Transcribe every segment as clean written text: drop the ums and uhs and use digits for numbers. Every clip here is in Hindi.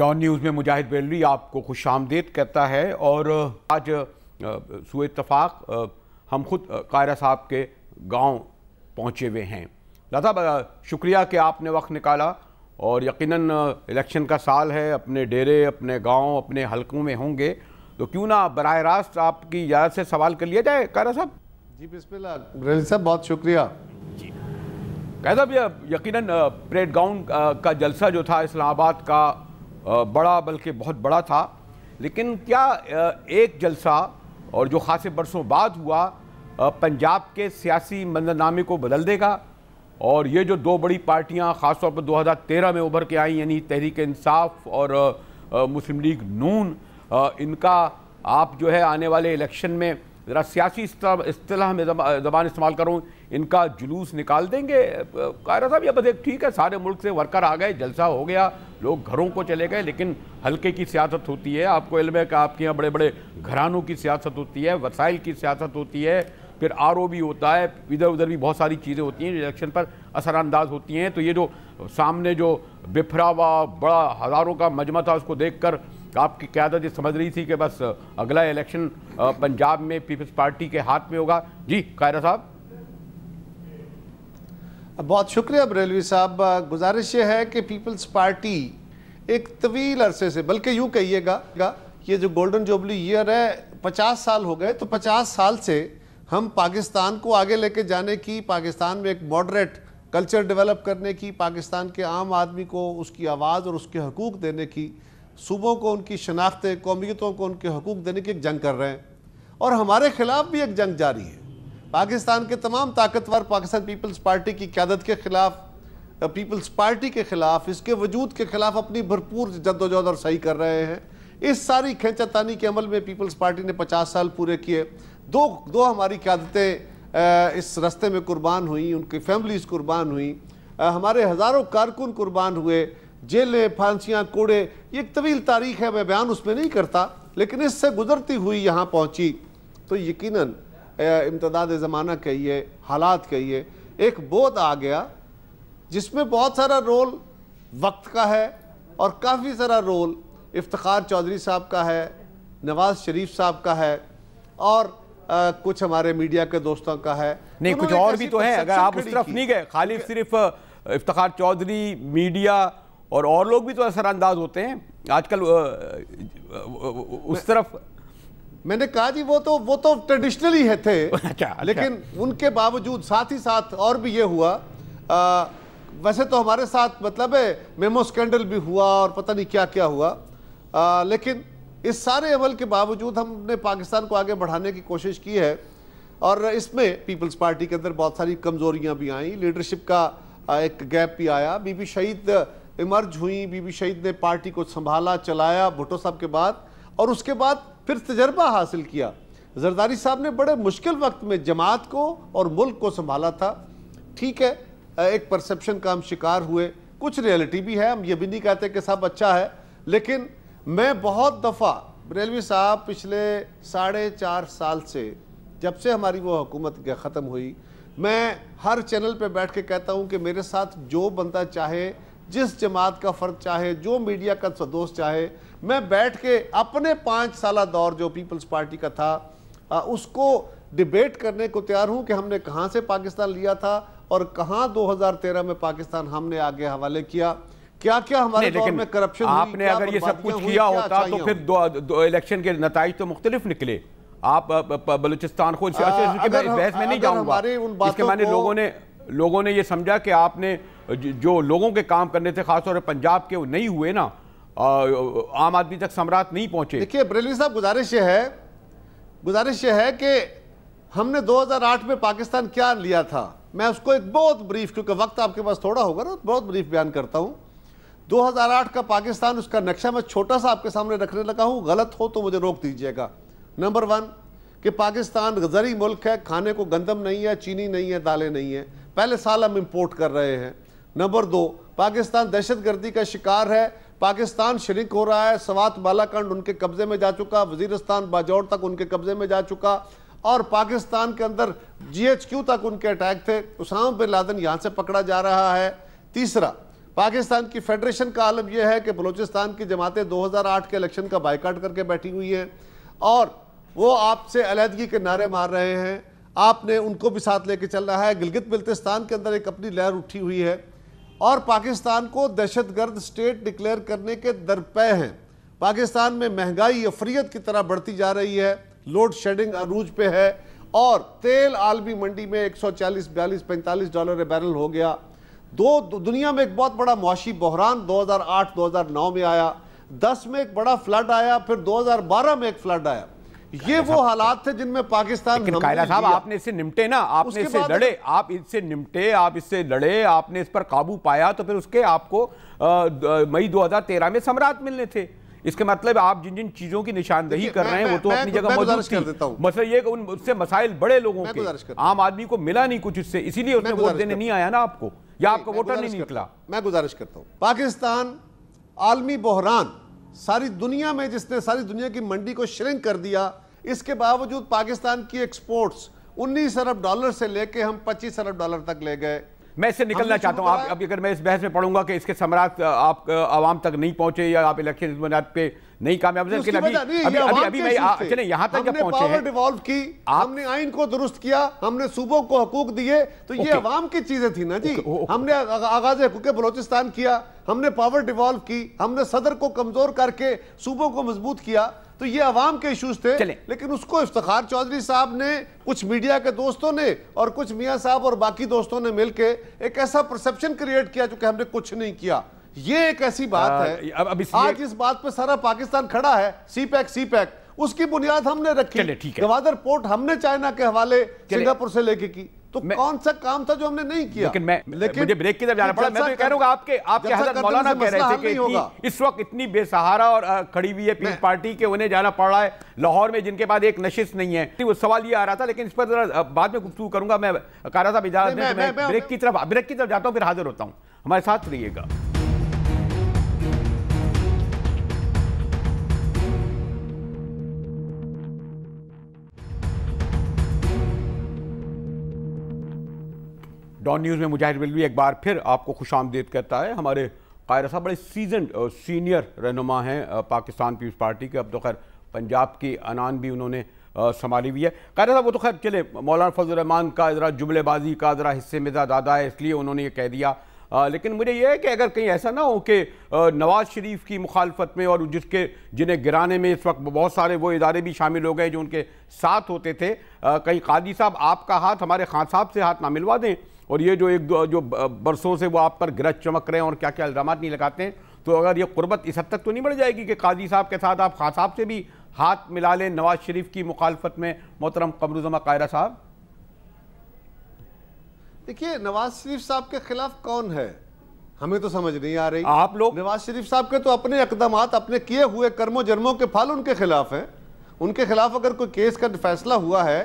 डॉन न्यूज़ में मुजाहिद बेलवी आपको खुशामदीद कहता है। और आज सूए इत्तफाक हम खुद कायरा साहब के गांव पहुंचे हुए हैं। दादा शुक्रिया कि आपने वक्त निकाला, और यकीनन इलेक्शन का साल है, अपने डेरे, अपने गांव, अपने हलकों में होंगे, तो क्यों ना बराह रास्त आपकी इजाज़त से सवाल कर लिया जाए कायरा साहब। जी बिस्मिल्लाह बेलवी साहब, बहुत शुक्रिया जी। कायरा साहब, यकीनन परेड ग्राउंड का जलसा जो था इस्लामाबाद का बड़ा, बल्कि बहुत बड़ा था, लेकिन क्या एक जलसा और जो खासे बरसों बाद हुआ पंजाब के सियासी मंजरनामे को बदल देगा? और ये जो दो बड़ी पार्टियां ख़ासतौर पर 2013 में उभर के आई, यानी तहरीक इंसाफ और मुस्लिम लीग नून, इनका आप जो है आने वाले इलेक्शन में ज़रा सियासी इस्तिलाह में ज़बान इस्तेमाल करूँ, इनका जुलूस निकाल देंगे कायरा साहब? या बस एक ठीक है, सारे मुल्क से वर्कर आ गए, जलसा हो गया, लोग घरों को चले गए, लेकिन हल्के की सियासत होती है, आपको इल्म है कि आपके यहाँ बड़े बड़े घरानों की सियासत होती है, वसाइल की सियासत होती है, फिर आरओ भी होता है, इधर उधर भी बहुत सारी चीज़ें होती हैं जो इलेक्शन पर असरानंदाज होती हैं। तो ये जो सामने जो बिफरा हुआ बड़ा हज़ारों का मजमा था, उसको देखकर आपकी क़यादत ये समझ रही थी कि बस अगला इलेक्शन पंजाब में पीपल्स पार्टी के हाथ में होगा। जी कायरा साहब। बहुत शुक्रिया बरेलवी साहब। गुजारिश ये है कि पीपल्स पार्टी एक तवील अरसे से, बल्कि यूँ कहिएगा, ये जो गोल्डन जुबली ईयर है 50 साल हो गए, तो 50 साल से हम पाकिस्तान को आगे लेके जाने की, पाकिस्तान में एक मॉडरेट कल्चर डेवलप करने की, पाकिस्तान के आम आदमी को उसकी आवाज़ और उसके हकूक़ देने की, सूबों को उनकी शनाख्तें, कौमियतों को उनके हकूक़ देने की एक जंग कर रहे हैं। और हमारे ख़िलाफ़ भी एक जंग जारी है। पाकिस्तान के तमाम ताकतवर पाकिस्तान पीपल्स पार्टी की क़यादत के ख़िलाफ़, पीपल्स पार्टी के ख़िलाफ़, इसके वजूद के ख़िलाफ़ अपनी भरपूर जद्दोजहद और सही कर रहे हैं। इस सारी खींचातानी के अमल में पीपल्स पार्टी ने 50 साल पूरे किए। दो हमारी क़यादतें इस रास्ते में कुर्बान हुई, उनकी फैमिलीज़ कुर्बान हुई, हमारे हज़ारों कारकुन कुर्बान हुए, जेलें, फांसियाँ, कोड़े, ये एक तवील तारीख़ है, मैं बयान उसमें नहीं करता, लेकिन इससे गुजरती हुई यहाँ पहुँची। तो यकीनन इम्तदाद ज़माना कहिए, हालात कहिए, एक बोध आ गया जिसमें बहुत सारा रोल वक्त का है और काफ़ी सारा रोल इफ्तिखार चौधरी साहब का है, नवाज शरीफ साहब का है, और कुछ हमारे मीडिया के दोस्तों का है। नहीं, कुछ और भी तो है, अगर आप उस तरफ नहीं गए, खाली सिर्फ इफ्तिखार चौधरी, मीडिया और लोग भी तो असरअंदाज होते हैं आजकल उस तरफ। मैंने कहा जी वो तो ट्रेडिशनली है थे। अच्छा। लेकिन उनके बावजूद साथ ही साथ और भी ये हुआ, वैसे तो हमारे साथ मतलब है मेमो स्कैंडल भी हुआ और पता नहीं क्या क्या हुआ, लेकिन इस सारे अमल के बावजूद हमने पाकिस्तान को आगे बढ़ाने की कोशिश की है। और इसमें पीपल्स पार्टी के अंदर बहुत सारी कमज़ोरियाँ भी आईं, लीडरशिप का एक गैप भी आया। बीबी शहीद इमर्ज हुई, बीबी शहीद ने पार्टी को संभाला, चलाया भुट्टो साहब के बाद, और उसके बाद फिर तजर्बा हासिल किया। जरदारी साहब ने बड़े मुश्किल वक्त में जमात को और मुल्क को संभाला था। ठीक है, एक परसेप्शन का हम शिकार हुए, कुछ रियलिटी भी है, हम ये भी नहीं कहते कि सब अच्छा है, लेकिन मैं बहुत दफ़ा बरेलवी साहब पिछले 4.5 साल से, जब से हमारी वो हुकूमत ख़त्म हुई, मैं हर चैनल पे बैठ के कहता हूँ कि मेरे साथ जो बंदा चाहे, जिस जमात का फ़र्द चाहे, जो मीडिया का दोस्त चाहे, मैं बैठ के अपने 5 साला दौर जो पीपल्स पार्टी का था उसको डिबेट करने को तैयार हूँ कि हमने कहाँ से पाकिस्तान लिया था और कहाँ 2013 में पाकिस्तान हमने आगे हवाले किया, क्या क्या हमारे दौर में करप्शन हुई, आपने अगर ये सब कुछ किया होता तो फिर दो इलेक्शन के नताइज तो मुख्तलिफ निकले। आप बलूचिस्तान को बहस में नहीं जाऊंगा, इसके माने लोगों ने ये समझा कि आपने जो लोगों के काम करने थे, खासतौर पर पंजाब के, वो नहीं हुए ना, आम आदमी तक सम्राट नहीं पहुंचे। देखिए बरेलवी साहब, गुजारिश ये है कि हमने 2008 में पाकिस्तान क्या लिया था, मैं उसको एक बहुत ब्रीफ, क्योंकि वक्त आपके पास थोड़ा होगा ना, बहुत ब्रीफ बयान करता हूँ। 2008 का पाकिस्तान, उसका नक्शा मैं छोटा सा आपके सामने रखने लगा हूँ, गलत हो तो मुझे रोक दीजिएगा। नंबर 1 कि पाकिस्तान ज़री मुल्क है, खाने को गंदम नहीं है, चीनी नहीं है, दालें नहीं है, पहले साल हम इंपोर्ट कर रहे हैं। नंबर 2, पाकिस्तान दहशतगर्दी का शिकार है, पाकिस्तान शरीक हो रहा है, सवात बालाकंड उनके कब्जे में जा चुका, वजीरिस्तान बाजौर तक उनके कब्जे में जा चुका, और पाकिस्तान के अंदर GHQ तक उनके अटैक थे, उसामा बिन लादेन यहाँ से पकड़ा जा रहा है। तीसरा, पाकिस्तान की फेडरेशन का आलम यह है कि बलूचिस्तान की जमातें 2008 के इलेक्शन का बाइकाट करके बैठी हुई हैं और वो आपसे अलहदगी के नारे मार रहे हैं। आपने उनको भी साथ लेके चल रहा है। गिलगित बिल्तिस्तान के अंदर एक अपनी लहर उठी हुई है और पाकिस्तान को दहशतगर्द स्टेट डिक्लेयर करने के दरपे हैं। पाकिस्तान में महंगाई अफरियत की तरह बढ़ती जा रही है, लोड शेडिंग अरूज पे है और तेल आलमी मंडी में 140, 42, 45 डॉलर बैरल हो गया। दुनिया में एक बहुत बड़ा मुआशी बहरान 2008-2009 में आया, 10 में एक बड़ा फ्लड आया, फिर 2012 में एक फ्लड आया। ये वो हालात थे जिनमें पाकिस्तान। कायरा साहब, आपने इससे निपटे ना, आपने इससे लड़े, आप इससे निपटे, आप इससे लड़े, आपने इस पर काबू पाया, तो फिर उसके आपको मई 2013 में सम्राट मिलने थे। इसके मतलब आप जिन जिन चीजों की निशानदेही कर रहे हैं वो तो अपनी जगह मौजूद थी। मसला ये कि उससे मसाइल बड़े लोगों के, आम आदमी को मिला नहीं कुछ इससे, इसीलिए उसने वोट देने नहीं आया ना आपको, या आपका वोटर नहीं निकला। मैं गुजारिश करता हूं, पाकिस्तान आलमी बहरान सारी दुनिया में, जिसने सारी दुनिया की मंडी को श्रिंक कर दिया, इसके बावजूद पाकिस्तान की एक्सपोर्ट्स 19 अरब डॉलर से लेके हम 25 अरब डॉलर तक ले गए। मैं इससे निकलना चाहता हूं। आप अभी अगर मैं इस बहस में पढ़ूंगा कि इसके सम्राट आप आवाम तक नहीं पहुंचे या आप इलेक्शन बुनियाद पे नहीं कामयाब, लेकिन अभी मैं चले यहां तक जब पहुंचे हैं, डिवॉल्व की, हमने आइन को दुरुस्त किया, हमने सूबों को हकूक दिए, तो ये अवाम की चीजें थी ना जी। हमने आगाज हुकूक बलोचिस्तान किया, हमने पावर डिवॉल्व की, हमने सदर को कमजोर करके सूबों को मजबूत किया, तो ये अवाम के इश्यूज थे। लेकिन उसको इफ्तिखार चौधरी साहब ने, कुछ मीडिया के दोस्तों ने और कुछ मियां साहब और बाकी दोस्तों ने मिलकर एक ऐसा परसेप्शन क्रिएट किया जो कि हमने कुछ नहीं किया। ये एक ऐसी बात है, आज इस बात पे सारा पाकिस्तान खड़ा है, सीपैक उसकी बुनियाद हमने रखी, गवादर पोर्ट हमने चाइना के हवाले सिंगापुर से लेके की, तो कौन सा काम था जो हमने नहीं किया। लेकिन मुझे ब्रेक की तरफ जाना पड़ा। मैं तो कह रहा हूं आपके हजरत मौलाना कह रहे थे कि इस वक्त इतनी बेसहारा और खड़ी हुई है पीपल्स पार्टी के, उन्हें जाना पड़ रहा है लाहौर में, जिनके बाद एक नशिस्त नहीं है। वो सवाल ये आ रहा था, लेकिन इस पर बाद में गुफ्तगू करूंगा। मैं कायरा साहब इजाजत दें, मैं ब्रेक की तरफ जाता हूं, फिर हाजिर होता हूं। हमारे साथ रहिएगा। डॉन न्यूज़ में मुजाहिद रिजवी एक बार फिर आपको खुशामदीद करता है। हमारे कायरा साहब बड़े सीजन्ड सीनियर रहनुमा हैं पाकिस्तान पीपल्स पार्टी के। अब तो खैर पंजाब की अनान भी उन्होंने संभाली हुई है। कायरा साहब, वो तो खैर चले, मौलाना फजल रहमान का ज़रा जुमलेबाजी का ज़रा हिस्से में ज़्यादा है, इसलिए उन्होंने ये कह दिया। लेकिन मुझे यह है कि अगर कहीं ऐसा ना हो कि नवाज शरीफ की मुखालफत में और जिन्हें गिराने में इस वक्त बहुत सारे वो इदारे भी शामिल हो गए जो उनके साथ होते थे, कहीं कादी साहब आपका हाथ हमारे खान साहब से हाथ ना मिलवा दें और ये जो बरसों से वो आप पर गिरज चमक रहे हैं और क्या क्या इल्ज़ाम नहीं लगाते हैं, तो अगर ये कुर्बत इस हद तक तो नहीं बढ़ जाएगी कि कादी साहब के साथ आप खान साहब से भी हाथ मिला लें नवाज शरीफ की मुखालफत में, मोहतरम कमरुज़्ज़मा कायरा साहब? देखिए, नवाज शरीफ साहब के खिलाफ कौन है हमें तो समझ नहीं आ रही। आप लोग नवाज शरीफ साहब के तो अपने इक़दामात, अपने किए हुए कर्मों जन्मों के फल उनके खिलाफ हैं। उनके खिलाफ अगर कोई केस का फैसला हुआ है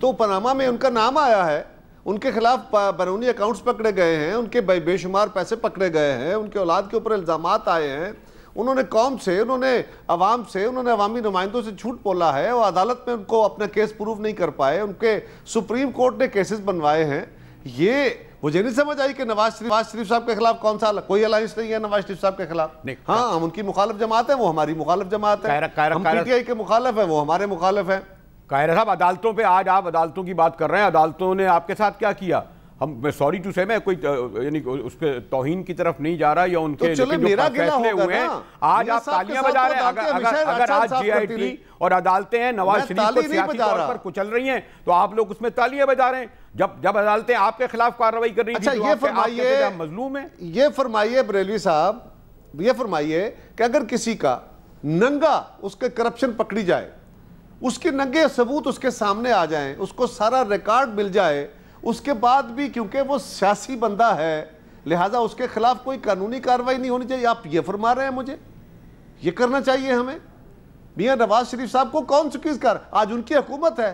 तो पनामा में उनका नाम आया है, उनके खिलाफ बैरूनी अकाउंट्स पकड़े गए हैं, उनके बेशुमार पैसे पकड़े गए हैं, उनके औलाद के ऊपर इल्जामात आए हैं, उन्होंने कौम से, उन्होंने अवाम से, उन्होंने अवामी नुमाइंदों से झूठ बोला है और अदालत में उनको अपना केस प्रूव नहीं कर पाए, उनके सुप्रीम कोर्ट ने केसेस बनवाए हैं। ये मुझे नहीं समझ आई कि नवाज शरीफ साहब के खिलाफ कौन सा कोई अलायंस नहीं है नवाज शरीफ साहब के खिलाफ। हाँ, हम उनकी मुखालिफ जमात है, वो हमारी मुखालिफ जमात है। हम पीटीआई के मुखालिफ है, वो हमारे मुखालिफ है। कायरा साहब, अदालतों पे आज आप अदालतों की बात कर रहे हैं, अदालतों ने आपके साथ क्या किया? हम सॉरी टू से, मैं कोई यानी उस पे तौहीन की तरफ नहीं जा रहा या उनके तो मेरा फैसले हुए हैं, आज आप तालियां बजा रहे हैं। अगर आज जीआईटी और अदालतें हैं नवाज शरीफ को सियासी तौर पर कुचल रही हैं तो आप लोग उसमें तालियां बजा रहे हैं। जब अदालतें आपके खिलाफ कार्रवाई कर रही हैं, अच्छा ये फरमाइए, मजलूम है, ये फरमाइए बरेलवी साहब, ये फरमाइए कि अगर किसी का नंगा उसके करप्शन पकड़ी जाए, उसके नंगे सबूत उसके सामने आ जाएं, उसको सारा रिकॉर्ड मिल जाए, उसके बाद भी क्योंकि वो सियासी बंदा है लिहाजा उसके खिलाफ कोई कानूनी कार्रवाई नहीं होनी चाहिए, आप ये फरमा रहे हैं मुझे? ये करना चाहिए हमें? मियां नवाज शरीफ साहब को कौन सी चीज कर, आज उनकी हुकूमत है,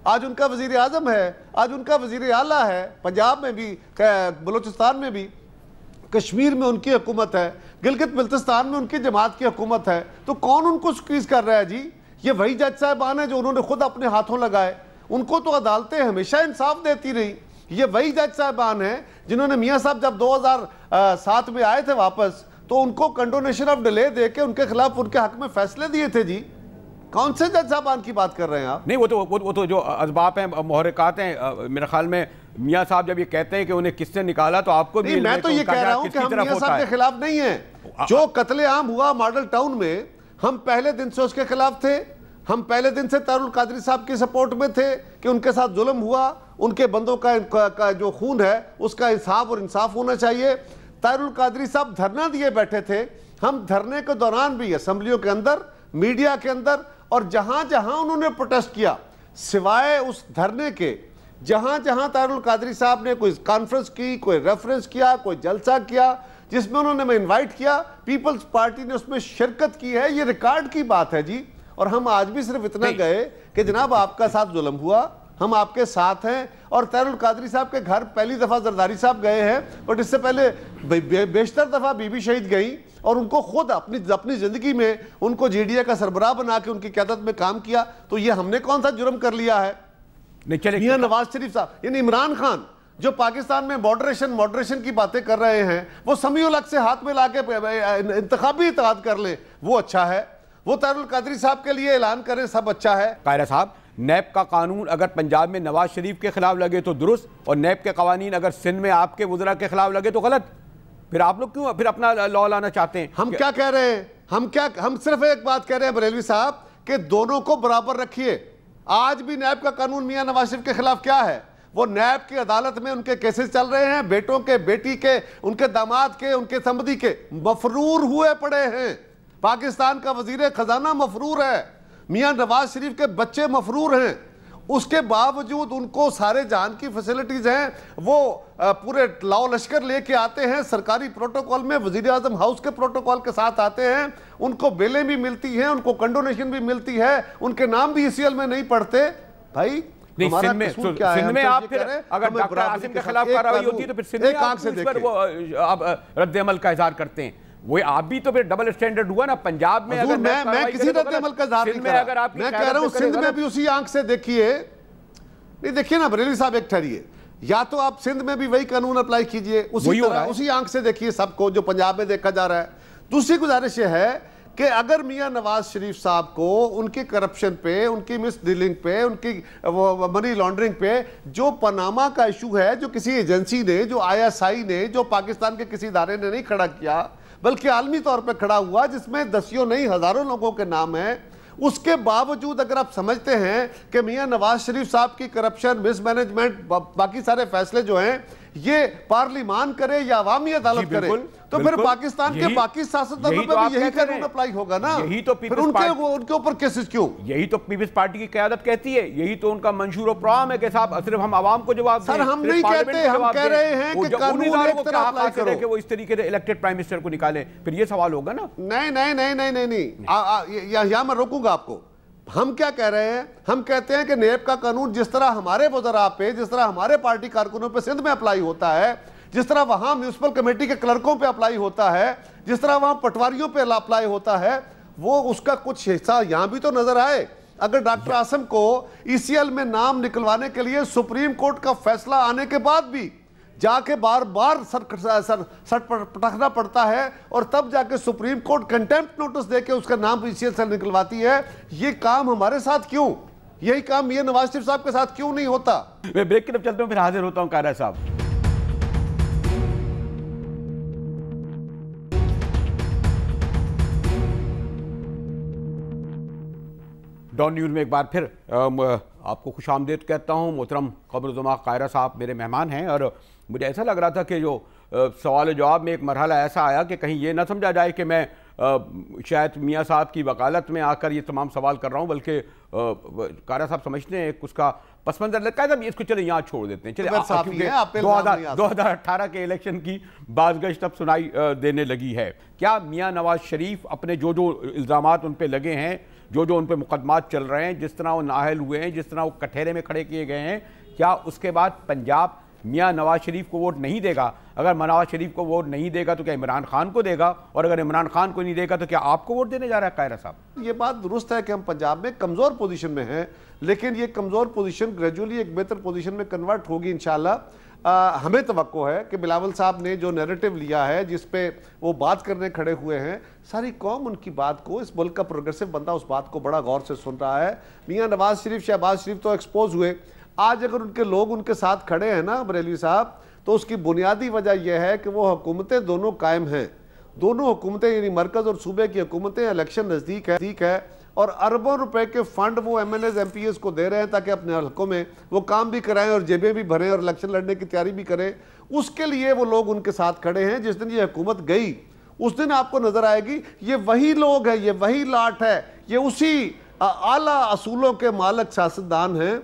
आज उनका वजीर आजम है, आज उनका वजीर आला है, पंजाब में भी, बलूचिस्तान में भी, कश्मीर में उनकी हुकूमत है, गिलगित बिल्तिस्तान में उनकी जमात की हुकूमत है, तो कौन उनको स्क्वीज कर रहा है जी? ये वही जज साहबान है जो उन्होंने खुद अपने हाथों लगाए। उनको तो अदालतें हमेशा इंसाफ देती रही, ये वही जज साहबान हैं जिन्होंने मियां साहब जब 2007 में आए थे वापस, तो उनको कंडोनेशन ऑफ डिले देके उनके खिलाफ उनके हक में फैसले दिए थे जी। कौन से जज साहबान की बात कर रहे हैं आप? नहीं, वो तो जो असबाब हैं, मुहर्रिकात हैं, मेरे ख्याल में मियां साहब जब ये कहते हैं कि उन्हें किसने निकाला, तो आपको भी मैं तो ये कह रहा हूं कि हम मियां साहब के खिलाफ नहीं है। जो कत्लेआम हुआ मॉडल टाउन में, हम पहले दिन से उसके खिलाफ थे। हम पहले दिन से तारुल कादरी साहब की सपोर्ट में थे कि उनके साथ जुल्म हुआ, उनके बंदों का जो खून है उसका इंसाफ और इंसाफ होना चाहिए। तारुल कादरी साहब धरना दिए बैठे थे, हम धरने के दौरान भी असेंबलियों के अंदर, मीडिया के अंदर, और जहां जहां उन्होंने प्रोटेस्ट किया, सिवाय उस धरने के, जहां जहां तारुल कादरी साहब ने कोई कॉन्फ्रेंस की, कोई रेफरेंस किया, कोई जलसा किया जिसमें उन्होंने मैं इनवाइट किया, पीपल्स पार्टी ने उसमें शिरकत की है। ये रिकॉर्ड की बात है जी। और हम आज भी सिर्फ इतना गए कि जनाब आपका साथ जुल्म हुआ, हम आपके साथ हैं। और तारुल कादरी साहब के घर पहली दफा जरदारी साहब गए हैं, बट इससे पहले बेशतर दफा बीबी शहीद गई, और उनको खुद अपनी जिंदगी में उनको जीडीए का सरबराह बना के उनकी क़यादत में काम किया। तो ये हमने कौन सा जुर्म कर लिया है? मियां नवाज शरीफ साहब, यानी इमरान खान जो पाकिस्तान में मॉडरेशन की बातें कर रहे हैं, वो समीउल हक से हाथ में लाके इंतखाबी इत्तेहाद कर ले, वो अच्छा है। वो तारुल कादरी साहब के लिए ऐलान करें, सब अच्छा है। कायरा साहब, नैब का कानून अगर पंजाब में नवाज शरीफ के खिलाफ लगे तो दुरुस्त, और नैब के कवानीन अगर सिंध में आपके वज़रा के खिलाफ लगे तो गलत। फिर आप लोग क्यों फिर अपना लॉ लाना चाहते हैं? हम क्या कह रहे हैं? हम सिर्फ एक बात कह रहे हैं बरेलवी साहब कि दोनों को बराबर रखिए। आज भी नैब का कानून मियां नवाज शरीफ के खिलाफ क्या है? वो नैब की अदालत में उनके केसेस चल रहे हैं, बेटों के, बेटी के, उनके दामाद के, उनके संबंधी के मफरूर हुए पड़े हैं। पाकिस्तान का वजीर खजाना मफरूर है, मियां नवाज शरीफ के बच्चे मफरूर हैं। उसके बावजूद उनको सारे जान की फैसिलिटीज हैं, वो पूरे लाओ लश्कर लेके आते हैं, सरकारी प्रोटोकॉल में वजीर आजम हाउस के प्रोटोकॉल के साथ आते हैं, उनको बेलें भी मिलती हैं, उनको कंडोनेशन भी मिलती है, उनके नाम भी ईसीएल में नहीं पढ़ते। भाई सिंध में आप फिर अगर डॉक्टर आसिम के खिलाफ कार्रवाई होती है तो फिर सिंध में आप उस पर वो आप रद्द अमल का इजहार करते हैं। वो आप भी तो फिर डबल स्टैंडर्ड हुआ ना पंजाब में। अगर मैं किसी रद्द अमल का इजहार नहीं कर रहा, मैं कह रहा हूं सिंध में भी उसी आंख से देखिए। नहीं देखिए ना बरेलवी साहब, एक ठहरिए, या तो आप सिंध में भी वही कानून अप्लाई कीजिए, उसी आंख से देखिए सबको जो पंजाब में देखा जा रहा है। दूसरी गुजारिश यह है कि अगर मियां नवाज शरीफ साहब को उनकी करप्शन पे, उनकी मिस डीलिंग पे, उनकी मनी लॉन्ड्रिंग पे जो पनामा का इशू है, जो किसी एजेंसी ने, जो ISI ने, जो पाकिस्तान के किसी इदारे ने नहीं खड़ा किया बल्कि आलमी तौर पे खड़ा हुआ, जिसमें दसियों नहीं हजारों लोगों के नाम है, उसके बावजूद अगर आप समझते हैं कि मियां नवाज शरीफ साहब की करप्शन, मिसमैनेजमेंट, बाकी सारे फैसले जो हैं ये पार्लिमान करे या अवामी अदालत करे, तो फिर पाकिस्तान के बाकी सियासतदानों पर भी यही कानून अप्लाई होगा ना। यही तो फिर उनके ऊपर केसेस क्यों? यही तो पीपल्स पार्टी की क़यादत कहती है, यही तो उनका मंशूर और प्रोग्राम है कि साहब सिर्फ हम आवाम को जवाब दें। सर हम नहीं कहते, हम कह रहे हैं कि कानून एक तरह अप्लाई करो कि वो इस तरीके से इलेक्टेड प्राइम मिनिस्टर को निकालें, फिर ये सवाल होगा ना। नहीं, यहां मैं रोकूंगा आपको। हम क्या कह रहे हैं? हम कहते हैं कि नैब का कानून जिस तरह हमारे वज़रा पे, जिस तरह हमारे पार्टी कारकुनों पे सिंध में अप्लाई होता है, जिस तरह वहां म्यूनिसिपल कमेटी के क्लर्कों पे अप्लाई होता है, जिस तरह वहां पटवारियों पे अप्लाई होता है, वो उसका कुछ हिस्सा यहां भी तो नजर आए। अगर डॉक्टर आसिम को ECL में नाम निकलवाने के लिए सुप्रीम कोर्ट का फैसला आने के बाद भी जाके बार बार सर पटकना पड़ता है, और तब जाके सुप्रीम कोर्ट कंटेम्प्ट नोटिस देके उसका नाम ECL से निकलवाती है, ये काम हमारे साथ क्यों? यही काम ये नवाज शरीफ साहब के साथ क्यों नहीं होता? मैं ब्रेक की तरफ चलता हूं, फिर हाजिर होता हूं कायरा साहब। डॉन न्यूज़ में एक बार फिर आपको खुशामदीद कहता हूँ। मोहतरम क़मर-उज़्ज़मा कायरा साहब मेरे मेहमान हैं, और मुझे ऐसा लग रहा था कि जो सवाल जवाब में एक मरहला ऐसा आया कि कहीं ये ना समझा जाए कि मैं शायद मियाँ साहब की वकालत में आकर ये तमाम सवाल कर रहा हूँ, बल्कि कायरा साहब समझते हैं उसका पस मंज़र लगता है। इसको चले यहाँ छोड़ देते हैं, चले 2018 के इलेक्शन की बाज़गश्त अब सुनाई देने लगी है। क्या मियाँ नवाज शरीफ अपने जो इल्ज़ामात उन पर लगे हैं, जो उन पर मुकदमात चल रहे हैं, जिस तरह वो नाअहल हुए हैं, जिस तरह वो कठहरे में खड़े किए गए हैं, क्या उसके बाद पंजाब मियाँ नवाज शरीफ को वोट नहीं देगा, अगर नवाज शरीफ को वोट नहीं देगा तो क्या इमरान खान को देगा, और अगर इमरान खान को नहीं देगा तो क्या आपको वोट देने जा रहा है कायरा साहब? ये बात दुरुस्त है कि हम पंजाब में कमजोर पोजीशन में हैं, लेकिन ये कमजोर पोजीशन ग्रेजुअली एक बेहतर पोजीशन में कन्वर्ट होगी इंशाल्लाह। हमें तवक्को है कि बिलावल साहब ने जो नैरेटिव लिया है, जिस पे वो बात करने खड़े हुए हैं, सारी कौम उनकी बात को, इस मुल्क का प्रोग्रेसिव बंदा उस बात को बड़ा गौर से सुन रहा है। मियाँ नवाज शरीफ, शहबाज शरीफ तो एक्सपोज हुए, आज अगर उनके लोग उनके साथ खड़े हैं ना बरेलवी साहब, तो उसकी बुनियादी वजह यह है कि वो हुकूमतें दोनों कायम हैं, दोनों हुकूमतें यानी मरकज और सूबे की हुकूमतें, इलेक्शन नज़दीक है और अरबों रुपए के फंड वो MNAs MPs को दे रहे हैं ताकि अपने हल्कों में वो काम भी कराएं और जेबें भी भरें और इलेक्शन लड़ने की तैयारी भी करें। उसके लिए वो लोग उनके साथ खड़े हैं। जिस दिन ये हुकूमत गई उस दिन आपको नजर आएगी ये वही लोग हैं, ये वही लाट है, ये उसी आला असूलों के मालिक सियासतदान हैं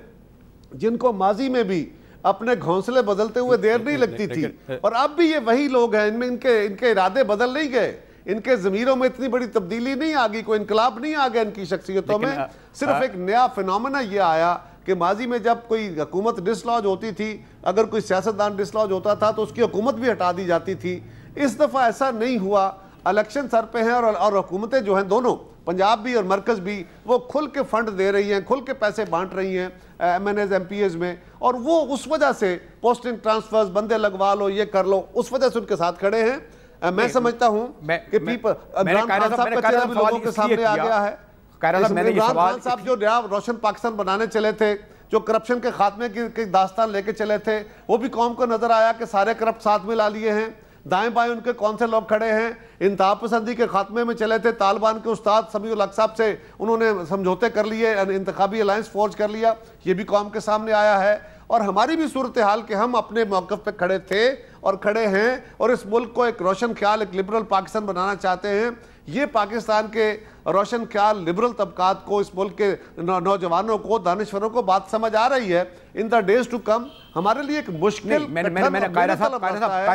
जिनको माजी में भी अपने घोंसले बदलते हुए देर नहीं लगती थी, और अब भी ये वही लोग हैं। इनमें इनके इरादे बदल नहीं गए, इनके ज़मीरों में इतनी बड़ी तब्दीली नहीं आ गई, कोई इनकलाब नहीं आ गया इनकी शख्सियतों में। सिर्फ एक नया फिनोमेना ये आया कि माजी में जब कोई हुकूमत डिसलॉज होती थी, अगर कोई सियासतदान डिसलॉज होता था तो उसकी हुकूमत भी हटा दी जाती थी। इस दफ़ा ऐसा नहीं हुआ, इलेक्शन सर पे हैं और हुकूमतें जो हैं दोनों, पंजाब भी और मरकज़ भी, वो खुल के फंड दे रही हैं, खुल के पैसे बांट रही हैं MNAs MPs में, और वो उस वजह से पोस्टिंग ट्रांसफर्स, बंदे लगवा लो, ये कर लो, उस वजह से उनके साथ खड़े हैं। मैं समझता हूं कि इमरान खान साहब का चेहरा भी लोगों के सामने आ गया है। इमरान खान साहब जो रोशन पाकिस्तान बनाने चले थे, जो करप्शन के खात्मे की दास्तान लेके चले थे, वो भी कौम को नजर आया कि सारे करप्ट साथ में ला लिए हैं। दाएं बाएं उनके कौन से लोग खड़े हैं, इंतहा पसंदी के खात्मे में चले थे, तालिबान के उस्ताद समीउल हक साहब से उन्होंने समझौते कर लिए, इंतखाबी अलायंस फोर्ज कर लिया, ये भी कौम के सामने आया है। और हमारी भी सूरत हाल कि हम अपने मौक़िफ़ पे खड़े थे और खड़े हैं और इस मुल्क को एक रोशन ख्याल, एक लिबरल पाकिस्तान बनाना चाहते हैं। ये पाकिस्तान के रोशन ख्याल लिबरल तबकात को, इस मुल्क के नौजवानों को, दानिशवरों को बात समझ आ रही है। In the days to come हमारे लिए एक मुश्किल, कायरा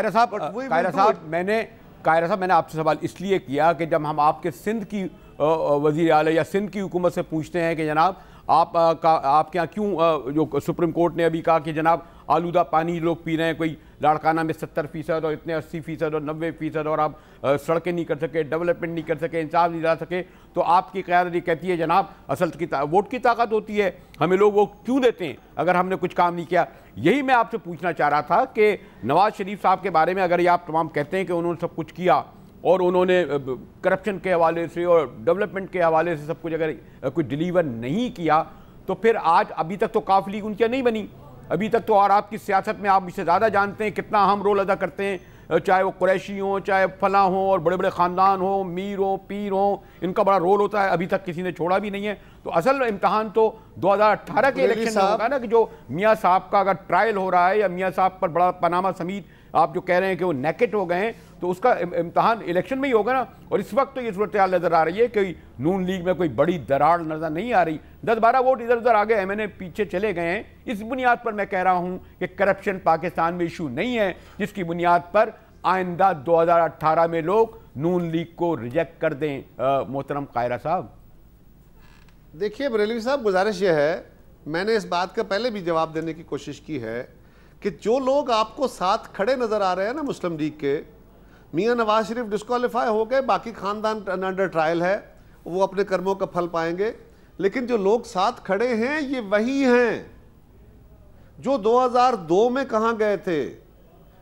साहब मैंने आपसे सवाल इसलिए किया कि जब हम आपके सिंध की वज़ीर आला या सिंध की हुकूमत से पूछते हैं कि जनाब आपके यहाँ क्यों, जो सुप्रीम कोर्ट ने अभी कहा कि जनाब आलूदा पानी लोग पी रहे हैं, कोई लाड़काना में 70% और इतने 80% और 90%, और आप सड़कें नहीं कर सके, डेवलपमेंट नहीं कर सके, इंसाफ नहीं ला सके, तो आपकी क़यादत ये कहती है जनाब असल की वोट की ताकत होती है, हमें लोग वोट क्यों देते हैं अगर हमने कुछ काम नहीं किया। यही मैं आपसे पूछना चाह रहा था कि नवाज शरीफ साहब के बारे में अगर ये आप तमाम कहते हैं कि उन्होंने सब कुछ किया और उन्होंने करप्शन के हवाले से और डेवलपमेंट के हवाले से सब कुछ अगर कुछ डिलीवर नहीं किया, तो फिर आज अभी तक तो काफ लीग उनकी नहीं बनी अभी तक तो, और आपकी सियासत में आप मुझसे ज़्यादा जानते हैं कितना अहम रोल अदा करते हैं, चाहे वो कुरैशी हों, चाहे फलां हों, और बड़े बड़े ख़ानदान हों, मीर हों, पीर हों, इनका बड़ा रोल होता है, अभी तक किसी ने छोड़ा भी नहीं है। तो असल इम्तहान तो 2018 के इलेक्शन में होगा ना, कि जो मियाँ साहब का अगर ट्रायल हो रहा है या मियाँ साहब पर बड़ा पनामा समीत आप जो कह रहे हैं कि वो नेकेट हो गए हैं, तो उसका इम्तहान इलेक्शन में ही होगा ना। और इस वक्त तो ये सूरत हाल नजर आ रही है कि नून लीग में कोई बड़ी दरार नजर नहीं आ रही, 10-12 वोट इधर उधर आगे MNA पीछे चले गए हैं। इस बुनियाद पर मैं कह रहा हूं कि करप्शन पाकिस्तान में इशू नहीं है जिसकी बुनियाद पर आइंदा 2018 में लोग नून लीग को रिजेक्ट कर दें। मोहतरम कायरा साहब, देखिए बरेलवी साहब, गुजारिश यह है, मैंने इस बात का पहले भी जवाब देने की कोशिश की है कि जो लोग आपको साथ खड़े नजर आ रहे हैं ना मुस्लिम लीग के, मियाँ नवाज शरीफ डिस्क्वालीफाई हो गए, बाकी खानदान अंडर ट्रायल है, वो अपने कर्मों का फल पाएंगे, लेकिन जो लोग साथ खड़े हैं ये वही हैं जो 2002 में कहां गए थे,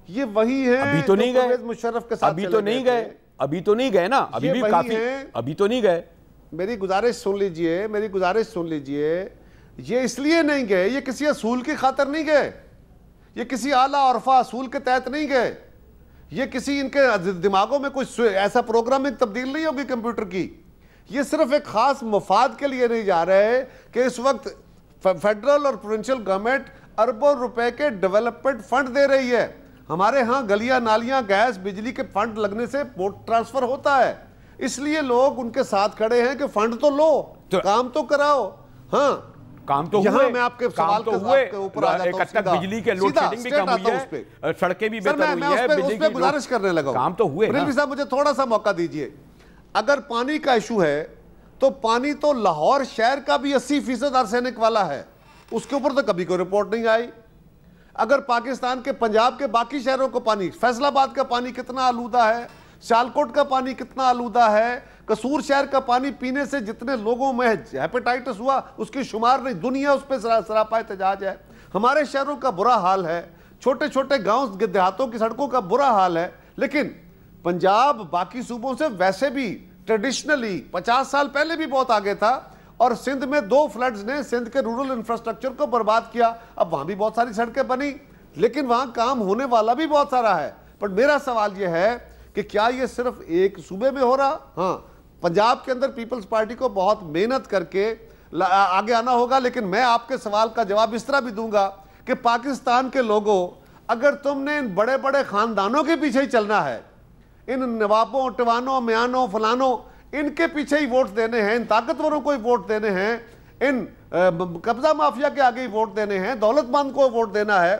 ये वही हैं। अभी तो नहीं गए मुशर्रफ के साथ, अभी तो नहीं गए, अभी तो नहीं गए ना, अभी भी काफी, अभी तो नहीं गए। मेरी गुजारिश सुन लीजिए, मेरी गुजारिश सुन लीजिए, ये इसलिए नहीं गए, ये किसी असूल की खातर नहीं गए, ये किसी आला औरफा असूल के तहत नहीं गए, ये किसी इनके दिमागों में कुछ ऐसा प्रोग्रामिंग तब्दील नहीं होगी कंप्यूटर की, ये सिर्फ एक खास मफाद के लिए नहीं जा रहे कि इस वक्त फेडरल और प्रोविंशियल गवर्नमेंट अरबों रुपए के डेवलपमेंट फंड दे रही है। हमारे यहाँ गलियां नालियां, गैस, बिजली के फंड लगने से वोट ट्रांसफर होता है, इसलिए लोग उनके साथ खड़े हैं कि फंड तो लो, काम तो कराओ। हाँ, काम तो हुए, मैं आपके सवाल तो हुए, बिजली के लोड शेडिंग भी कम हुई है, सड़कें भी बेहतर हुई है, बिजली की गुजारिश करने लगा, काम तो हुए। साहब मुझे थोड़ा सा मौका दीजिए, अगर पानी का इशू है तो पानी तो लाहौर शहर का भी 80% आर्सेनिक वाला है, उसके ऊपर तो कभी कोई रिपोर्ट नहीं आई। अगर पाकिस्तान के पंजाब के बाकी शहरों को पानी, फैसलाबाद का पानी कितना आलूदा है, सियालकोट का पानी कितना आलूदा है, कसूर शहर का पानी पीने से जितने लोगों में हेपेटाइटिस हुआ उसकी शुमार नहीं, दुनिया उस पर सरापा एहतजाज है। हमारे शहरों का बुरा हाल है, छोटे छोटे गांव देहातों की सड़कों का बुरा हाल है। लेकिन पंजाब बाकी सूबों से वैसे भी ट्रेडिशनली 50 साल पहले भी बहुत आगे था, और सिंध में 2 फ्लड्स ने सिंध के रूरल इंफ्रास्ट्रक्चर को बर्बाद किया। अब वहां भी बहुत सारी सड़कें बनी, लेकिन वहां काम होने वाला भी बहुत सारा है। पर मेरा सवाल यह है कि क्या यह सिर्फ एक सूबे में हो रहा? हाँ, पंजाब के अंदर पीपल्स पार्टी को बहुत मेहनत करके आगे आना होगा। लेकिन मैं आपके सवाल का जवाब इस तरह भी दूंगा कि पाकिस्तान के लोगों, अगर तुमने इन बड़े बड़े खानदानों के पीछे ही चलना है, इन नवाबों, टिवानों, म्यानों, फलानों, इनके पीछे ही वोट देने हैं, इन ताकतवरों को ही वोट देने हैं, इन कब्जा माफिया के आगे ही वोट देने हैं, दौलतमंद को वोट देना है,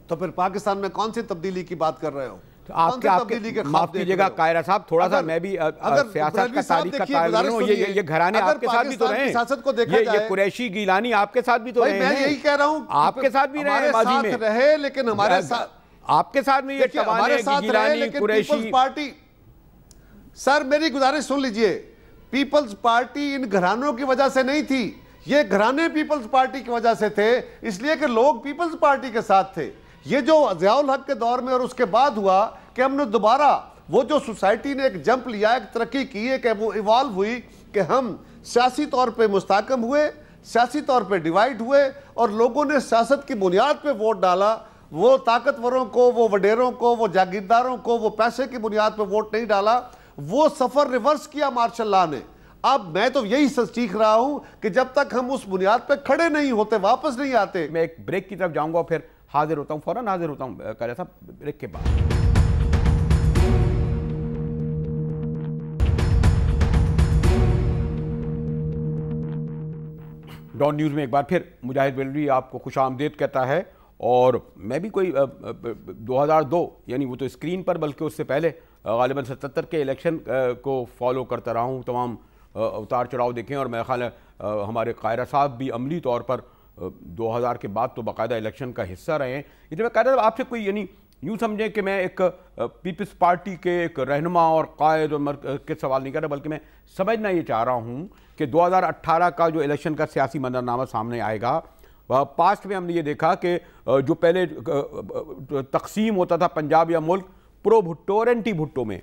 तो फिर पाकिस्तान में कौन सी तब्दीली की बात कर रहे हो? तो आपके माफ कीजिएगा कायरा साहब, थोड़ा सा मैं भी सियासत का तारीख का तालिब हूं। ये घराने आपके साथ भी तो रहे हैं, ये कुरैशी गिलानी आपके साथ भी तो रहे हैं। मैं यही कह रहा हूं, आपके साथ भी रहे माजी में रहे, लेकिन हमारे साथ, आपके साथ में ये हमारे साथ रहे, लेकिन पीपल्स पार्टी, सर मेरी गुजारिश सुन लीजिए, पीपल्स पार्टी इन घरानों की वजह से नहीं थी, ये घराने पीपल्स पार्टी की वजह से थे, इसलिए कि लोग पीपल्स पार्टी के साथ थे। ये जो ज़ियाउल हक के दौर में और उसके बाद हुआ कि हमने दोबारा वो जो सोसाइटी ने एक जंप लिया, एक तरक्की की, एक वो इवॉल्व हुई कि हम सियासी तौर पे मुस्तहकम हुए, सियासी तौर पे डिवाइड हुए, और लोगों ने सियासत की बुनियाद पे वोट डाला। वो ताकतवरों को, वो वडेरों को, वो जागीरदारों को, वो पैसे की बुनियाद पे वोट नहीं डाला। वो सफर रिवर्स किया मार्शल लॉ ने। अब मैं तो यही सीख रहा हूं कि जब तक हम उस बुनियाद पे खड़े नहीं होते, वापस नहीं आते। मैं एक ब्रेक की तरफ जाऊंगा, फिर हाजिर होता हूं, फौरन हाजिर होता हूं कायरा साहब, ब्रेक के बाद। डॉन न्यूज़ में एक बार फिर मुजाहिद बेलवी आपको खुश आमदेद कहता है। और मैं भी कोई 2002 यानी वो तो स्क्रीन पर, बल्कि उससे पहले गालिबन 77 के इलेक्शन को फॉलो करता रहा हूँ, तमाम उतार चढ़ाव देखें। और मेरा ख्याल है हमारे कायरा साहब भी अमली तौर पर 2000 के बाद तो बाकायदा इलेक्शन का हिस्सा रहे हैं। इसलिए मैं कायरा साहब आपसे कोई यानी यूँ समझें कि मैं एक पीपल्स पार्टी के एक रहनुमा और कायद और के सवाल नहीं कर रहा, बल्कि मैं समझना ये चाह रहा हूँ कि 2018 का जो इलेक्शन का सियासी मंजरनामा सामने आएगा, पास्ट में हमने ये देखा कि जो पहले तकसीम होता था पंजाब या मुल्क प्रो भुट्टो और एंटी भुट्टो में,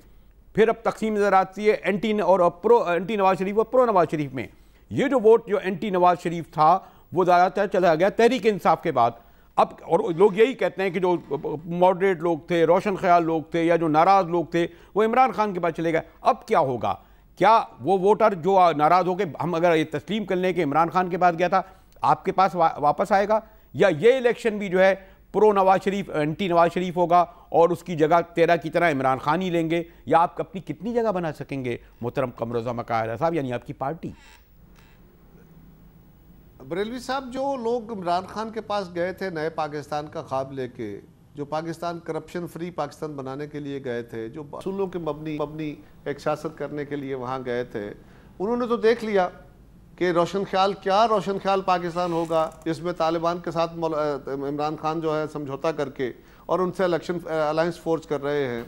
फिर अब तकसीम नज़र आती है एंटी और प्रो, एंटी नवाज शरीफ और प्रो नवाज शरीफ में। ये जो वोट जो एंटी नवाज शरीफ था वो ज़्यादातर चला गया तहरीक इंसाफ के बाद। अब और लोग यही कहते हैं कि जो मॉडरेट लोग थे, रोशन ख्याल लोग थे, या जो नाराज़ लोग थे, वो इमरान खान के पास चले गए। अब क्या होगा? क्या वो वोटर जो नाराज़ हो गए, हम अगर ये तस्लीम कर लें कि इमरान खान के पास गया था, आपके पास वापस आएगा, या ये इलेक्शन भी जो है प्रो नवाज शरीफ एंटी नवाज शरीफ होगा और उसकी जगह 13 की तरह इमरान खान ही लेंगे? या आप अपनी कितनी जगह बना सकेंगे मोहतरम कमरोज़ा कायरा साहब, यानी आपकी पार्टी? बरेलवी साहब, जो लोग इमरान खान के पास गए थे नए पाकिस्तान का ख्वाब लेके, जो पाकिस्तान करप्शन फ्री पाकिस्तान बनाने के लिए गए थे, जो असूलों के मबनी एक सियासत करने के लिए वहाँ गए थे, उन्होंने तो देख लिया कि रोशन ख्याल क्या रोशन ख्याल पाकिस्तान होगा, जिसमें तालिबान के साथ इमरान खान जो है समझौता करके और उनसे इलेक्शन अलायंस फोर्स कर रहे हैं,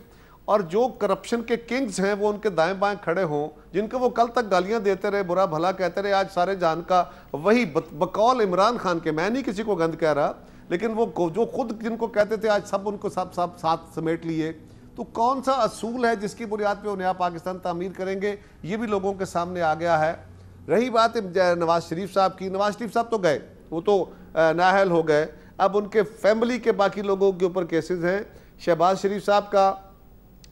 और जो करप्शन के किंग्स हैं वो उनके दाएं बाएं खड़े हों, जिनको वो कल तक गालियां देते रहे, बुरा भला कहते रहे, आज सारे जान का वही बकौल इमरान खान के, मैं नहीं किसी को गंद कह रहा, लेकिन वो जो खुद जिनको कहते थे आज सब उनको सब साथ समेट लिए। तो कौन सा असूल है जिसकी बुनियाद पे वो नया पाकिस्तान तामीर करेंगे, ये भी लोगों के सामने आ गया है। रही बात नवाज शरीफ साहब की, नवाज शरीफ साहब तो गए, वो तो नाअहल हो गए। अब उनके फैमिली के बाकी लोगों के ऊपर केसेस हैं। शहबाज शरीफ साहब का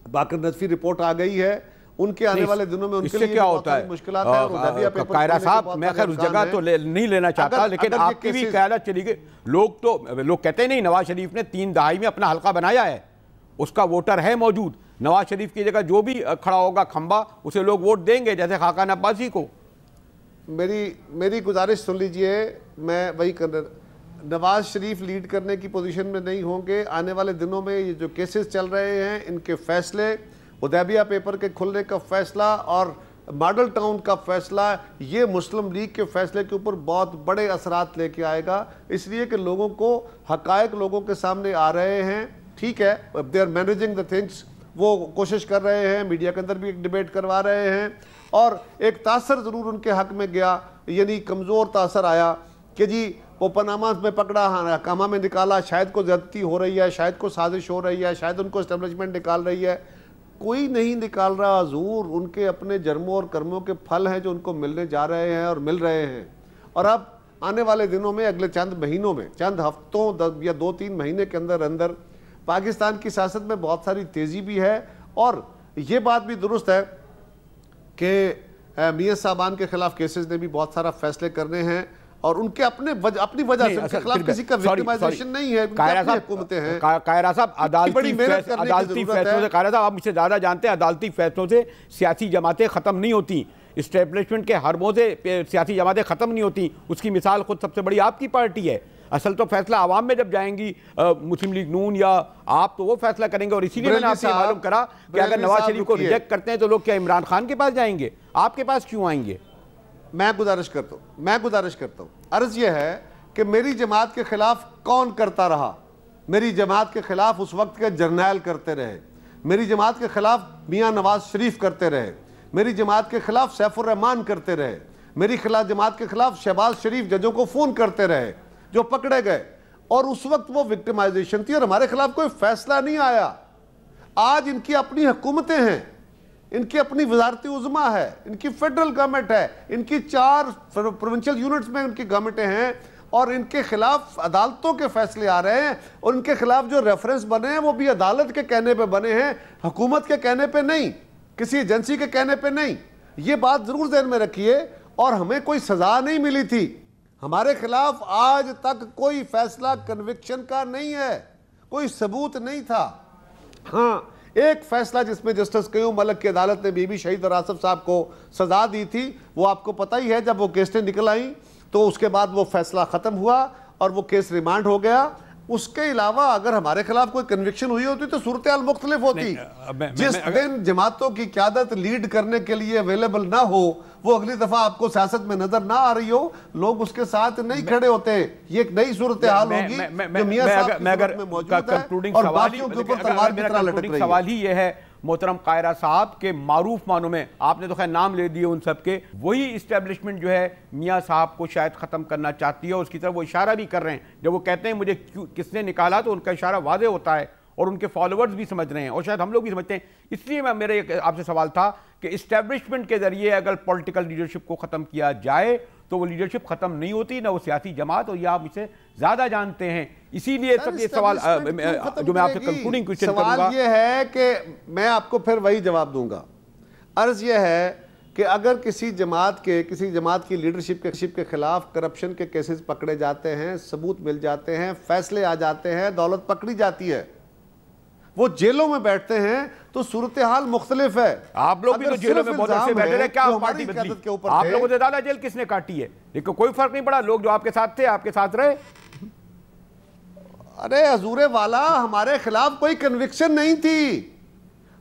बाकर नदफी रिपोर्ट आ गई है, उनके आने वाले दिनों में उनके लिए क्या होता है मुश्किलात है। कायरा साहब, मैं खैर उस जगह तो नहीं लेना चाहता, लेकिन आपकी भी क़यादत चली गई। लोग कहते नहीं नवाज शरीफ ने 3 दहाई में अपना हल्का बनाया है, उसका वोटर है मौजूद। नवाज शरीफ की जगह जो भी खड़ा होगा खंबा, उसे लोग वोट देंगे, जैसे खाकान अब्बासी को। मेरी गुजारिश सुन लीजिए, मैं वही कर, नवाज शरीफ लीड करने की पोजीशन में नहीं होंगे। आने वाले दिनों में ये जो केसेस चल रहे हैं, इनके फैसले, हुदैबिया पेपर के खुलने का फैसला और मॉडल टाउन का फैसला ये मुस्लिम लीग के फैसले के ऊपर बहुत बड़े असरात लेके आएगा, इसलिए कि लोगों को हकायक लोगों के सामने आ रहे हैं। ठीक है, they are managing the things, वो कोशिश कर रहे हैं, मीडिया के अंदर भी एक डिबेट करवा रहे हैं, और एक तासर ज़रूर उनके हक में गया, यानी कमज़ोर तासर आया कि जी वो पनामा में पकड़ा, हकामा में निकाला, शायद को ज़्यादती हो रही है, शायद को साजिश हो रही है, शायद उनको एस्टेब्लिशमेंट निकाल रही है। कोई नहीं निकाल रहा हजूर, उनके अपने जर्मों और कर्मों के फल हैं जो उनको मिलने जा रहे हैं और मिल रहे हैं। और अब आने वाले दिनों में, अगले चंद महीनों में, चंद हफ्तों या 2-3 महीने के अंदर अंदर पाकिस्तान की सियासत में बहुत सारी तेज़ी भी है। और ये बात भी दुरुस्त है कि मियां साहबान के खिलाफ केसेस ने भी बहुत सारा फैसले करने हैं, और उनके अपनी वजह से उनके खिलाफ किसी का विक्टिमाइजेशन नहीं है, हुकूमतें हैं। कायरा साहब, अदालती फैसलों से, कायरा साहब आप मुझसे ज़्यादा जानते हैं, अदालती फैसलों से सियासी जमातें ख़त्म नहीं होती, इस्टेब्लिशमेंट के हरबों से सियासी जमातें ख़त्म नहीं होती। उसकी मिसाल खुद सबसे बड़ी आपकी पार्टी है। असल तो फैसला आवाम में जब जाएंगी मुस्लिम लीग नून या आप, तो वो फैसला करेंगे। और इसीलिए मैंने आपसे मालूम करा कि अगर नवाज शरीफ को रिजेक्ट करते हैं तो लोग क्या इमरान खान के पास जाएंगे, आपके पास क्यों आएंगे? मैं गुजारिश करता हूँ, अर्ज यह है कि मेरी जमात के खिलाफ कौन करता रहा? मेरी जमात के खिलाफ उस वक्त के जर्नैल करते रहे, मेरी जमात के खिलाफ मियां नवाज शरीफ करते रहे, मेरी जमात के खिलाफ सैफुर रहमान करते रहे, मेरी जमात के खिलाफ शहबाज शरीफ जजों को फोन करते रहे जो पकड़े गए, और उस वक्त वो विक्टिमाइजेशन थी और हमारे खिलाफ कोई फैसला नहीं आया। आज इनकी अपनी हुकूमतें हैं, इनकी अपनी वजारती उज़्मा है, इनकी फेडरल गवर्नमेंट है, इनकी 4 प्रोविंशियल यूनिट्स में इनकी गवर्नमेंटें हैं, और इनके खिलाफ अदालतों के फैसले आ रहे हैं, और इनके खिलाफ जो रेफरेंस बने हैं वो भी अदालत के कहने पे बने हैं, हुकूमत के कहने पे नहीं, किसी एजेंसी के कहने पे नहीं। ये बात जरूर ध्यान में रखिए। और हमें कोई सजा नहीं मिली थी, हमारे खिलाफ आज तक कोई फैसला कन्विक्शन का नहीं है, कोई सबूत नहीं था। हाँ, एक फैसला जिसमें जस्टिस क्यूम मलिक की अदालत ने बीबी शहीद और आसिफ साहब को सजा दी थी, वो आपको पता ही है, जब वो केसें निकल आई तो उसके बाद वो फैसला खत्म हुआ और वो केस रिमांड हो गया। उसके अलावा अगर हमारे खिलाफ कोई कन्विक्शन हुई होती तो सूरत हाल मुख्तलिफ होती। जिस दिन जमातों की क़यादत लीड करने के लिए अवेलेबल ना हो, वो अगली दफा आपको सियासत में नजर ना आ रही हो, लोग उसके साथ नहीं खड़े होते। ये एक नई सूरत हाल होगी जो मियां साहब में मौजूद है और बाकियों के ऊपर तलवार की तरह लटक रही है। सवाल ही ये है मोहतरम कायरा साहब के मारूफ मानों में, आपने तो खैर नाम ले दिए उन सब के, वही इस्टेब्लिशमेंट जो है मियां साहब को शायद ख़त्म करना चाहती है, उसकी तरफ वो इशारा भी कर रहे हैं। जब वो कहते हैं मुझे किसने निकाला, तो उनका इशारा वाज़ेह होता है और उनके फॉलोअर्स भी समझ रहे हैं और शायद हम लोग भी समझते हैं। इसलिए मेरा आपसे सवाल था कि इस्टेब्लिशमेंट के जरिए अगर पॉलिटिकल लीडरशिप को ख़त्म किया जाए तो वो लीडरशिप ख़त्म नहीं होती, ना वो सियासी जमात, और ये आप मुझसे ज़्यादा जानते हैं। इसीलिए सब ये सवाल जो मैं आपसे कंक्लूडिंग क्वेश्चन करूंगा, सवाल ये है कि मैं आपको फिर वही जवाब दूंगा। अर्ज ये है कि अगर किसी जमात की लीडरशिप के खिलाफ करप्शन के केसेस पकड़े जाते हैं, सबूत मिल जाते हैं, फैसले आ जाते हैं, दौलत पकड़ी जाती है, वो जेलों में बैठते हैं, तो सूरत हाल मुख्तलिफ है। आप लोग भी तो जेलों में बहुत अच्छे बैठे रहे, क्या पार्टी बदली? आप लोगों से ज्यादा जेल किसने काटी है? देखो कोई फर्क नहीं पड़ा, लोग जो आपके साथ थे आपके साथ रहे। अरे हजूरे वाला, हमारे खिलाफ कोई कन्विक्शन नहीं थी,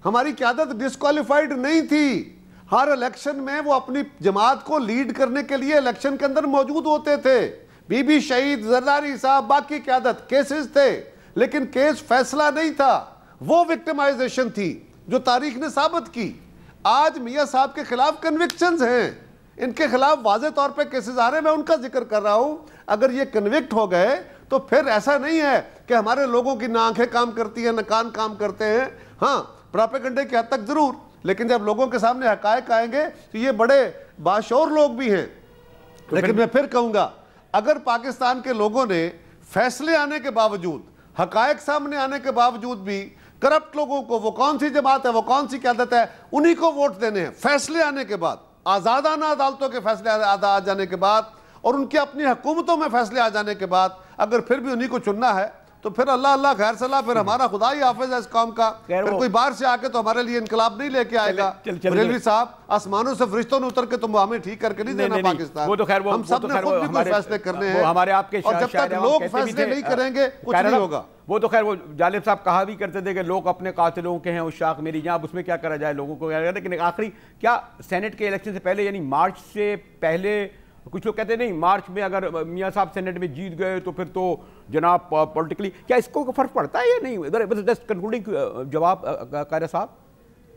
हमारी क़यादत डिस्क्वालिफाइड नहीं थी। हर इलेक्शन में वो अपनी जमात को लीड करने के लिए इलेक्शन के अंदर मौजूद होते थे। बीबी शहीद, जरदारी साहब, बाकी क़यादत, केसेस थे, लेकिन केस फैसला नहीं था, वो विक्टिमाइजेशन थी जो तारीख ने साबित की। आज मियां साहब के खिलाफ कन्विक्शंस हैं, इनके खिलाफ वाज़े तौर पे केसेस आ रहे हैं, मैं उनका जिक्र कर रहा हूं। अगर ये कन्विक्ट हो गए तो फिर ऐसा नहीं है कि हमारे लोगों की ना आंखें काम करती हैं, ना कान काम करते हैं। हाँ, प्रोपेगेंडे की हद तक जरूर, लेकिन जब लोगों के सामने हकायक आएंगे तो ये बड़े बाशऊर लोग भी हैं। लेकिन मैं फिर कहूंगा, अगर पाकिस्तान के लोगों ने फैसले आने के बावजूद, हकायक सामने आने के बावजूद भी करप्ट लोगों को, वो कौन सी जमात है, वो कौन सी क़यादत है, उन्हीं को वोट देने हैं फैसले आने के बाद, आज़ादाना अदालतों के फैसले आ जाने के बाद और उनकी अपनी हुकूमतों में फैसले आ जाने के बाद, अगर फिर भी उन्हीं को चुनना है तो फिर अल्लाह अल्लाह खैर सलाह, फिर हमारा खुदा ही हाफिज है इस कौम का। फिर कोई बाहर से आके तो हमारे लिए इनकलाब नहीं लेके आएगा। बरेलवी साहब, आसमानों से फरिश्तों ने उतर के तुम हमें ठीक करके नहीं देना पाकिस्तान। वो तो खैर हम सब ने खुद भी कोई फैसले करने हैं हमारे आपके, और जब तक लोग फैसले नहीं करेंगे कुछ नहीं होगा। वो तो खैर वो जालिब साहब कहा भी करते थे कि लोग अपने कातिलों के हैं उशाक मेरी जान, अब उसमें क्या करा जाए, लोगों को। लेकिन आखिरी क्या सेनेट के इलेक्शन से पहले यानी मार्च से पहले, कुछ लोग कहते नहीं मार्च में अगर मियां साहब सेनेट में जीत गए तो फिर तो जनाब पॉलिटिकली क्या इसको फर्क पड़ता है या नहीं? इधर जस्ट कंक्लूडिंग जवाब कायरा साहब,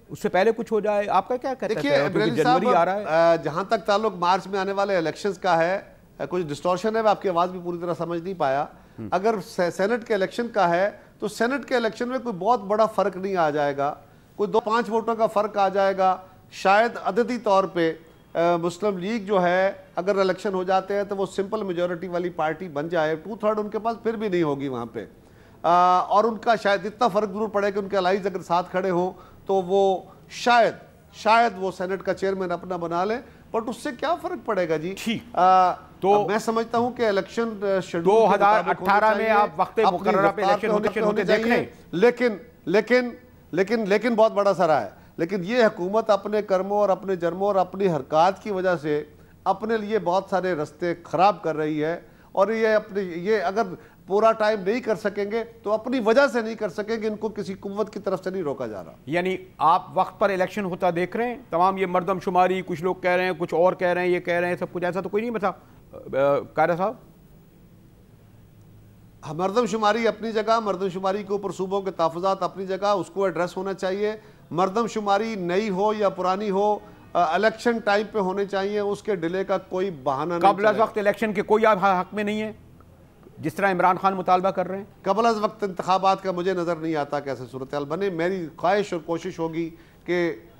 उससे पहले कुछ हो जाए, आपका क्या कहते हैं? देखिए जनवरी आ रहा है, जहां तक ताल्लुक मार्च में आने वाले इलेक्शंस का है, कुछ डिस्टॉर्शन है, मैं आपकी आवाज भी पूरी तरह समझ नहीं पाया। अगर सेनेट के इलेक्शन का है तो सेनेट के इलेक्शन में कोई बहुत बड़ा फर्क नहीं आ जाएगा, कोई 2-5 वोटों का फर्क आ जाएगा शायद। अददी तौर पे मुस्लिम लीग जो है अगर इलेक्शन हो जाते हैं तो वो सिंपल मेजॉरिटी वाली पार्टी बन जाए, 2/3 उनके पास फिर भी नहीं होगी वहाँ पे, और उनका शायद इतना फर्क जरूर पड़ेगा उनके अलाइज अगर साथ खड़े हों तो वो शायद वो सेनेट का चेयरमैन अपना बना ले, बट उससे क्या फर्क पड़ेगा जी? तो मैं समझता हूं कि इलेक्शन शेड्यूल 2018 में आप वक्त मुकर्ररा पे इलेक्शन होते देख रहे हैं, लेकिन बहुत बड़ा सारा है। लेकिन ये हुकूमत अपने कर्मों और अपने जर्मों और अपनी हरकत की वजह से अपने लिए बहुत सारे रास्ते खराब कर रही है, और ये अगर पूरा टाइम नहीं कर सकेंगे तो अपनी वजह से नहीं कर सकेंगे, इनको किसी कुव्वत की तरफ से नहीं रोका जा रहा। यानी आप वक्त पर इलेक्शन होता देख रहे हैं, तमाम ये मर्दमशुमारी, कुछ लोग कह रहे हैं, कुछ और कह रहे हैं, ये कह रहे हैं, सब कुछ ऐसा तो कोई नहीं बता कायरा साहब? मर्दमशुमारी अपनी जगह, मर्दमशुमारी के ऊपर सूबों के तहफ़्फ़ुज़ात अपनी जगह, उसको एड्रेस होना चाहिए। मर्दमशुमारी नई हो या पुरानी हो, इलेक्शन टाइम पे होने चाहिए, उसके डिले का कोई बहाना नहीं। कबल वक्त इलेक्शन के कोई आप हक में नहीं है जिस तरह इमरान खान मुतालबा कर रहे हैं? कबल वक्त इंतखाबात का मुझे नज़र नहीं आता कैसे सूरत हाल बने। मेरी ख्वाहिश और कोशिश होगी कि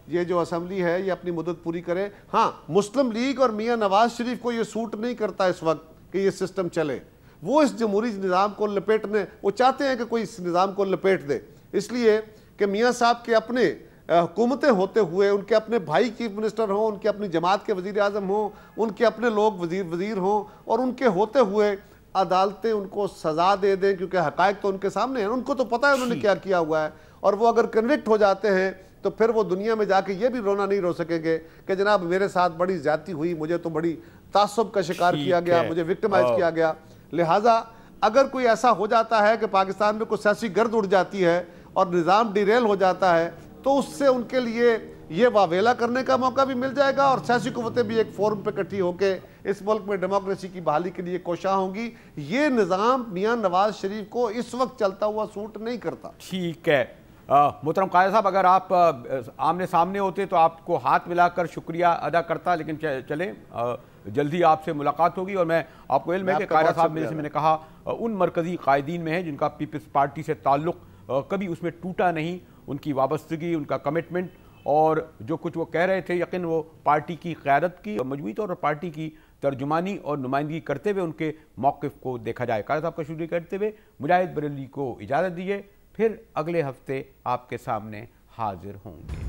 ये जो असम्बली है ये अपनी मुद्दत पूरी करे। हाँ, मुस्लिम लीग और मियाँ नवाज शरीफ को ये सूट नहीं करता इस वक्त कि ये सिस्टम चले। वो इस जमहूरी निज़ाम को लपेटने, वो चाहते हैं कि कोई इस निज़ाम को लपेट दे, इसलिए कि मियाँ साहब के अपने हुकूमतें होते हुए उनके अपने भाई चीफ मिनिस्टर हों, उनके अपनी जमात के वज़ीर आज़म हों, उनके अपने लोग वज़ीर हों, और उनके होते हुए अदालतें उनको सज़ा दे दें, क्योंकि हक़ाइक़ तो उनके सामने हैं, उनको तो पता है उन्होंने क्या किया हुआ है। और वो अगर कन्विक्ट हो जाते हैं तो फिर वो दुनिया में जाके ये भी रोना नहीं रो सकेंगे कि जनाब मेरे साथ बड़ी ज़्यादती हुई, मुझे तो बड़ी तासुब का शिकार किया गया, मुझे विक्टिमाइज किया गया। लिहाजा अगर कोई ऐसा हो जाता है कि पाकिस्तान में कोई सियासी गर्द उड़ जाती है और निज़ाम डिरेल हो जाता है, तो उससे उनके लिए ये वावेला करने का मौका भी मिल जाएगा, और सियासी कुव्वतें भी एक फोरम पे इकट्ठी होकर इस मुल्क में डेमोक्रेसी की बहाली के लिए कोशिश होंगी। ये निज़ाम मियाँ नवाज शरीफ को इस वक्त चलता हुआ सूट नहीं करता। ठीक है मोहतरम कायदा साहब, अगर आप आमने सामने होते तो आपको हाथ मिलाकर शुक्रिया अदा करता, लेकिन चले जल्दी आपसे मुलाकात होगी। और मैं आपको इल्म है कि कायदा साहब मैंने कहा उन मरकज़ी कायदीन में है जिनका पीपल्स पार्टी से ताल्लुक़ कभी उसमें टूटा नहीं, उनकी वाबस्तगी, उनका कमिटमेंट, और जो कुछ वो कह रहे थे यकीन वो पार्टी की क़यादत की मजबूती तौर पर पार्टी की तर्जुमानी और नुमाइंदगी करते हुए उनके मौक़िफ़ को देखा जाए। कायदा साहब का शुक्रिया करते हुए मुजाहिद बरेलवी को इजाज़त दीजिए, फिर अगले हफ्ते आपके सामने हाजिर होंगे।